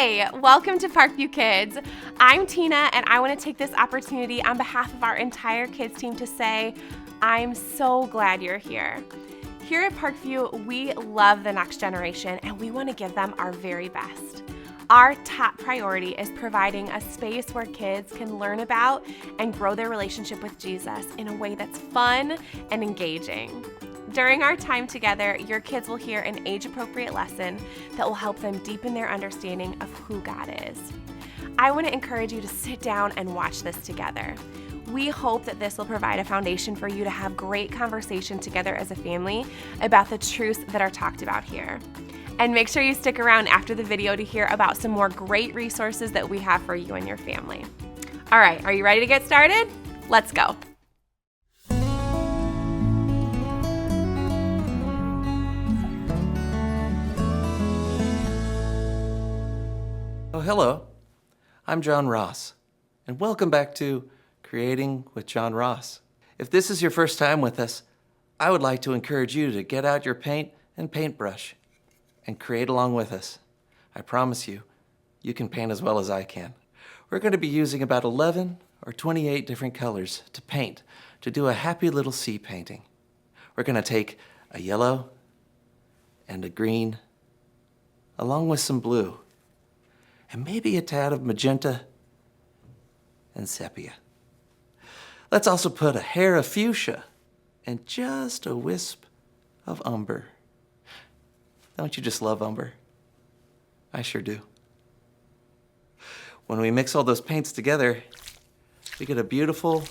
Hey, welcome to Parkview Kids. I'm Tina, and I want to take this opportunity on behalf of our entire kids team to say, I'm so glad you're here. Here at Parkview, we love the next generation, and we want to give them our very best. Our top priority is providing a space where kids can learn about and grow their relationship with Jesus in a way that's fun and engaging. During our time together, your kids will hear an age-appropriate lesson that will help them deepen their understanding of who God is. I want to encourage you to sit down and watch this together. We hope that this will provide a foundation for you to have great conversation together as a family about the truths that are talked about here. And make sure you stick around after the video to hear about some more great resources that we have for you and your family. All right, are you ready to get started? Let's go. Oh, hello. I'm John Ross, and welcome back to Creating with John Ross. If this is your first time with us, I would like to encourage you to get out your paint and paintbrush and create along with us. I promise you, you can paint as well as I can. We're going to be using about 11 or 28 different colors to paint to do a happy little sea painting. We're going to take a yellow and a green along with some blue, and maybe a tad of magenta and sepia. Let's also put a hair of fuchsia and just a wisp of umber. Don't you just love umber? I sure do. When we mix all those paints together, we get a beautiful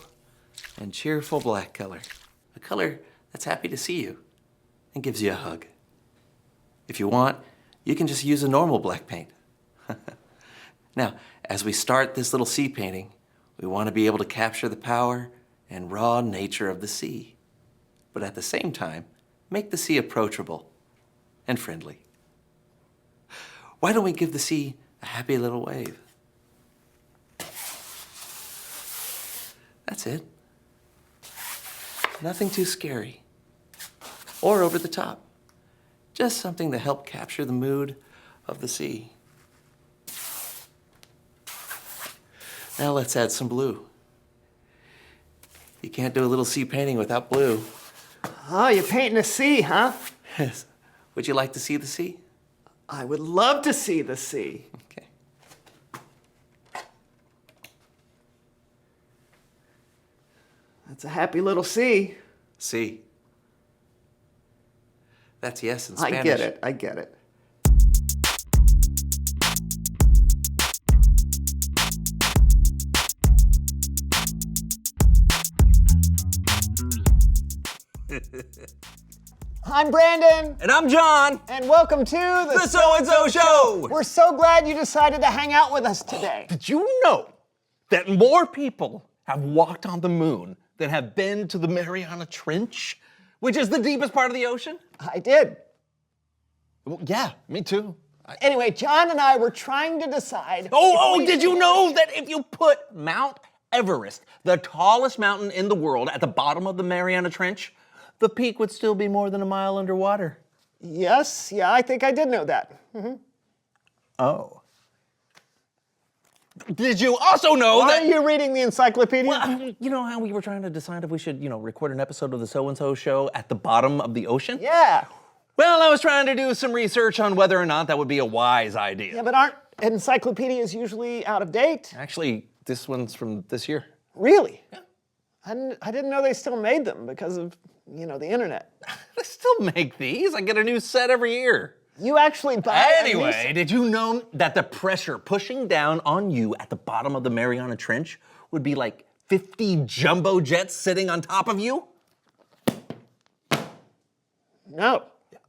and cheerful black color. A color that's happy to see you and gives you a hug. If you want, you can just use a normal black paint. Now, as we start this little sea painting, we want to be able to capture the power and raw nature of the sea, but at the same time, make the sea approachable and friendly. Why don't we give the sea a happy little wave? That's it. Nothing too scary or over the top. Just something to help capture the mood of the sea. Now let's add some blue. You can't do a little sea painting without blue. Oh, you're painting a sea, huh? Yes. Would you like to see the sea? I would love to see the sea. Okay. That's a happy little sea. Sea. That's yes in Spanish. I get it. I'm Brandon. And I'm John. And welcome to The So-and-so Show. We're so glad you decided to hang out with us today. Did you know that more people have walked on the moon than have been to the Mariana Trench, which is the deepest part of the ocean? I did. Well, yeah, me too. Anyway, John and I were trying to decide. Did you know that if you put Mount Everest, the tallest mountain in the world, at the bottom of the Mariana Trench, the peak would still be more than a mile underwater? Yes, I think I did know that. Mm-hmm. Oh. Did you also know Why that... are you reading the encyclopedia? Well, you know how we were trying to decide if we should, record an episode of the So-and-so Show at the bottom of the ocean? Yeah. Well, I was trying to do some research on whether or not that would be a wise idea. Yeah, but aren't encyclopedias usually out of date? Actually, this one's from this year. Really? Yeah. I didn't know they still made them because of, the internet. They still make these. I get a new set every year. You actually buy Anyway, did you know that the pressure pushing down on you at the bottom of the Mariana Trench would be like 50 jumbo jets sitting on top of you? No. Yeah.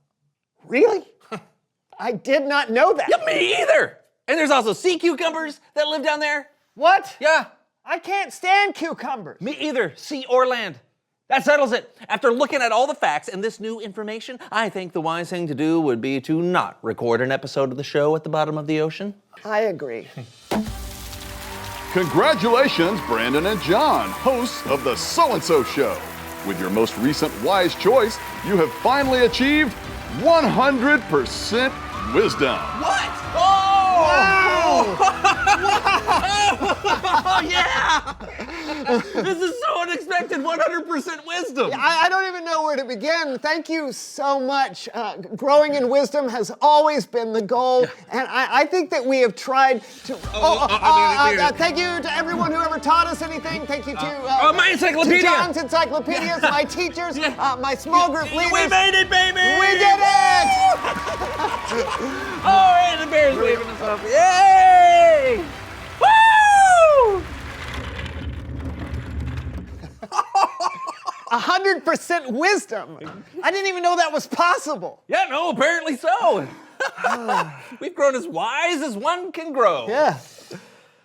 Really? I did not know that. Yeah, me either. And there's also sea cucumbers that live down there. What? Yeah. I can't stand cucumbers. Me either, sea or land. That settles it. After looking at all the facts and this new information, I think the wise thing to do would be to not record an episode of the show at the bottom of the ocean. I agree. Congratulations, Brandon and John, hosts of The So-and-so Show. With your most recent wise choice, you have finally achieved 100% wisdom. What? Oh! Wow! Oh, yeah! This is so unexpected, 100% wisdom. I don't even know where to begin. Thank you so much. Growing in wisdom has always been the goal, and I think that we have tried to... thank you to everyone who ever taught us anything. Thank you to... my encyclopedia! To John's encyclopedias, my teachers, my small group leaders. We made it, baby! We did it! Oh, and the bear's waving us up. Yay! Woo! 100% wisdom. I didn't even know that was possible. Yeah, no, apparently so. We've grown as wise as one can grow. Yeah.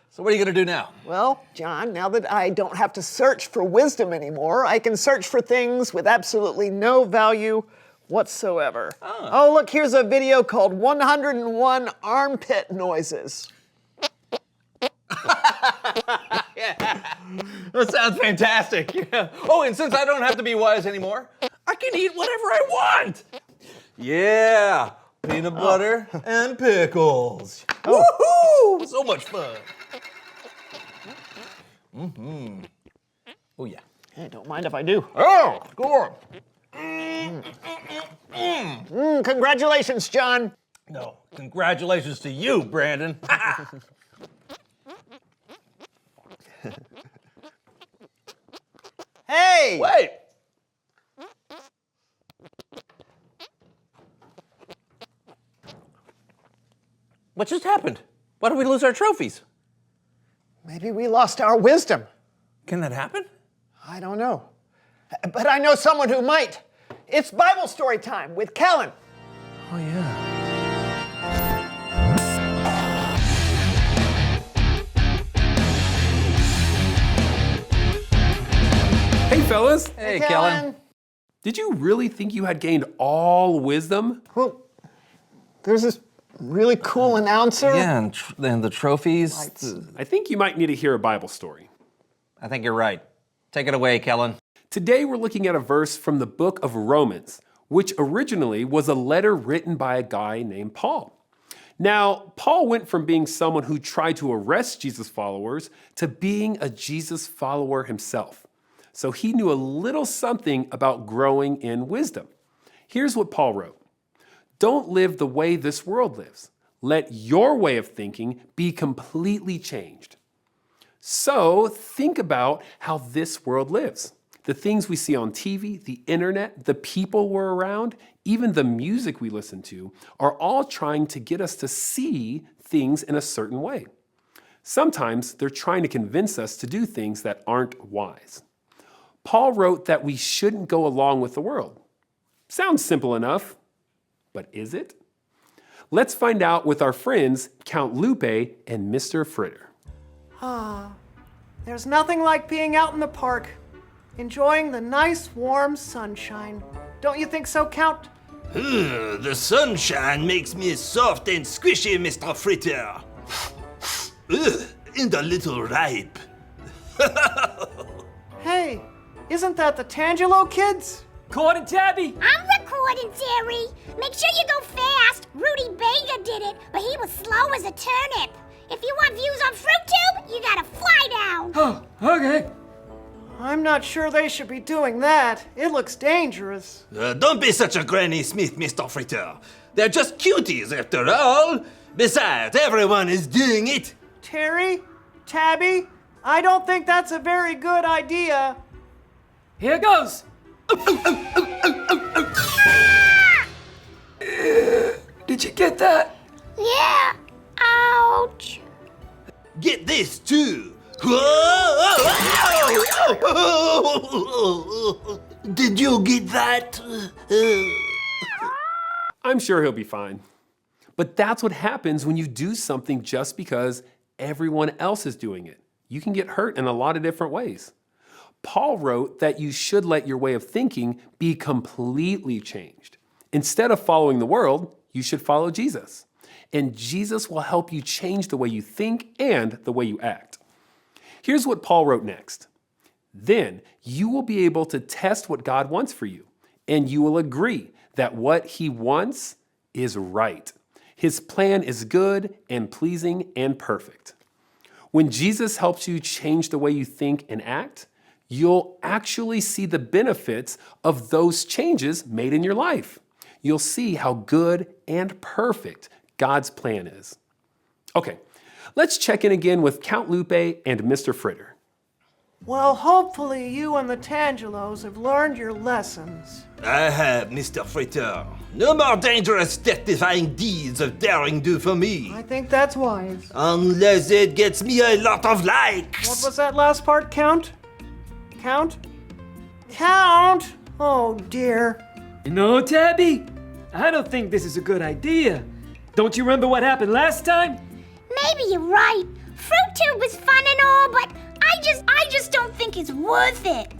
So what are you going to do now? Well, John, now that I don't have to search for wisdom anymore, I can search for things with absolutely no value whatsoever. Oh, look, here's a video called 101 Armpit Noises. That sounds fantastic. Yeah. Oh, and since I don't have to be wise anymore, I can eat whatever I want. Yeah, peanut butter and pickles. Woohoo! So much fun. Oh, yeah. Hey, don't mind if I do. Oh, go on. Congratulations, John. No, congratulations to you, Brandon. Hey! Wait. What just happened? Why did we lose our trophies? Maybe we lost our wisdom. Can that happen? I don't know. But I know someone who might. It's Bible story time with Kellen. Oh, yeah. Hey, fellas. Hey, Kellen. Did you really think you had gained all wisdom? Well, there's this really cool announcer. Yeah, and the trophies. I think you might need to hear a Bible story. I think you're right. Take it away, Kellen. Today, we're looking at a verse from the book of Romans, which originally was a letter written by a guy named Paul. Now, Paul went from being someone who tried to arrest Jesus' followers to being a Jesus follower himself. So he knew a little something about growing in wisdom. Here's what Paul wrote. Don't live the way this world lives. Let your way of thinking be completely changed. So think about how this world lives. The things we see on TV, the internet, the people we're around, even the music we listen to, are all trying to get us to see things in a certain way. Sometimes they're trying to convince us to do things that aren't wise. Paul wrote that we shouldn't go along with the world. Sounds simple enough, but is it? Let's find out with our friends Count Lupe and Mr. Fritter. There's nothing like being out in the park, enjoying the nice warm sunshine. Don't you think so, Count? The sunshine makes me soft and squishy, Mr. Fritter. And a little ripe. Hey, isn't that the Tangelo kids? Cord and Tabby! I'm recording, Terry. Make sure you go fast. Rudy Baker did it, but he was slow as a turnip. If you want views on FruitTube, you gotta fly down. Oh, okay. I'm not sure they should be doing that. It looks dangerous. Don't be such a Granny Smith, Mr. Fritter. They're just cuties after all. Besides, everyone is doing it. Terry? Tabby? I don't think that's a very good idea. Here goes. Did you get that? Yeah. Ouch. Get this too. Did you get that? I'm sure he'll be fine. But that's what happens when you do something just because everyone else is doing it. You can get hurt in a lot of different ways. Paul wrote that you should let your way of thinking be completely changed. Instead of following the world, you should follow Jesus. And Jesus will help you change the way you think and the way you act. Here's what Paul wrote next. Then you will be able to test what God wants for you, and you will agree that what he wants is right. His plan is good and pleasing and perfect. When Jesus helps you change the way you think and act, you'll actually see the benefits of those changes made in your life. You'll see how good and perfect God's plan is. Okay, let's check in again with Count Lupe and Mr. Fritter. Well, hopefully you and the Tangelos have learned your lessons. I have, Mr. Fritter. No more dangerous, death-defying deeds of daring do for me. I think that's wise. Unless it gets me a lot of likes. What was that last part, Count? Count? Count? Oh, dear. No, Tabby. I don't think this is a good idea. Don't you remember what happened last time? Maybe you're right. Fruit Tube was fun and all, but I just don't think it's worth it.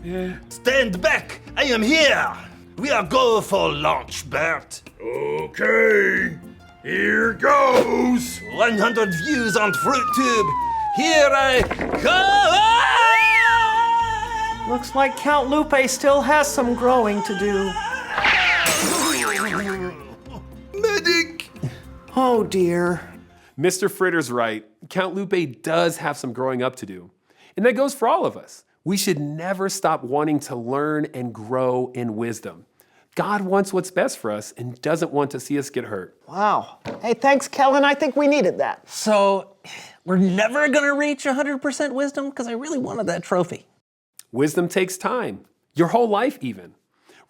Stand back! I am here! We are go for lunch, Bert. Okay, here goes. 100 views on Fruit Tube. Here I come! Looks like Count Lupe still has some growing to do. Medic! Oh, dear. Mr. Fritter's right. Count Lupe does have some growing up to do. And that goes for all of us. We should never stop wanting to learn and grow in wisdom. God wants what's best for us and doesn't want to see us get hurt. Wow. Hey, thanks, Kellen. I think we needed that. So, we're never gonna reach 100% wisdom? Because I really wanted that trophy. Wisdom takes time, your whole life even.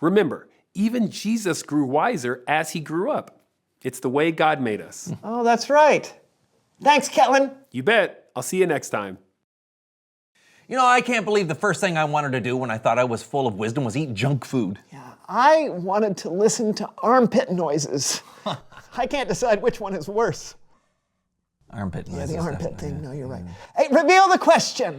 Remember, even Jesus grew wiser as he grew up. It's the way God made us. Oh, that's right. Thanks, Kellen. You bet. I'll see you next time. You know, I can't believe the first thing I wanted to do when I thought I was full of wisdom was eat junk food. Yeah, I wanted to listen to armpit noises. I can't decide which one is worse. Armpit noises. Yeah, the armpit thing. No, you're right. Hey, reveal the question.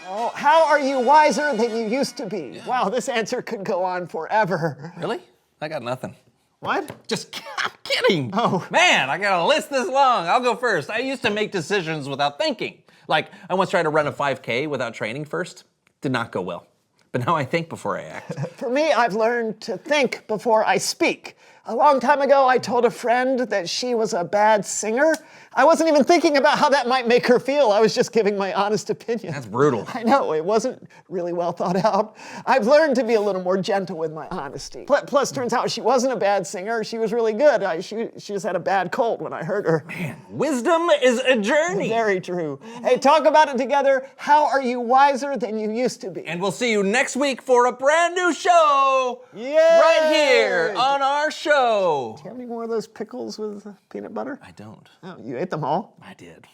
Oh, how are you wiser than you used to be? Yeah. Wow, this answer could go on forever. Really? I got nothing. What? I'm kidding. Oh. Man, I got a list this long. I'll go first. I used to make decisions without thinking. Like, I once tried to run a 5K without training first. Did not go well. But now I think before I act. For me, I've learned to think before I speak. A long time ago, I told a friend that she was a bad singer. I wasn't even thinking about how that might make her feel. I was just giving my honest opinion. That's brutal. I know, it wasn't really well thought out. I've learned to be a little more gentle with my honesty. Plus, turns out she wasn't a bad singer. She was really good. She just had a bad cold when I heard her. Man, wisdom is a journey. Very true. Hey, talk about it together. How are you wiser than you used to be? And we'll see you next week for a brand new show. Yay! Right here on our show. Do you have any more of those pickles with peanut butter? I don't. Oh, you ate them all? I did.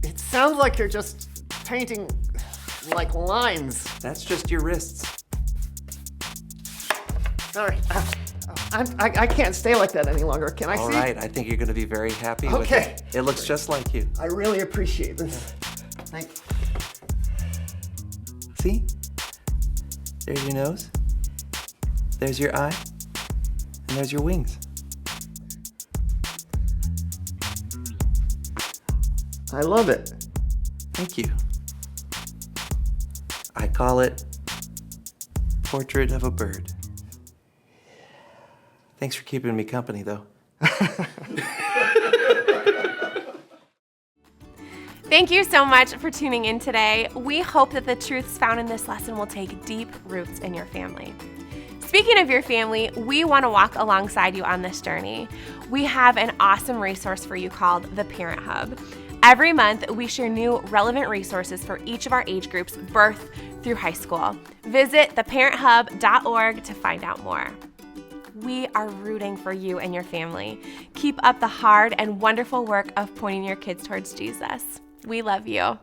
It sounds like you're just painting like lines. That's just your wrists. Sorry. I can't stay like that any longer. Can I see? All right, I think you're going to be very happy with Okay. it. It looks just like you. I really appreciate this. Thank you. See? There's your nose. There's your eye. And there's your wings. I love it. Thank you. I call it Portrait of a Bird. Thanks for keeping me company, though. Thank you so much for tuning in today. We hope that the truths found in this lesson will take deep roots in your family. Speaking of your family, we want to walk alongside you on this journey. We have an awesome resource for you called the Parent Hub. Every month, we share new relevant resources for each of our age groups, birth through high school. Visit theparenthub.org to find out more. We are rooting for you and your family. Keep up the hard and wonderful work of pointing your kids towards Jesus. We love you.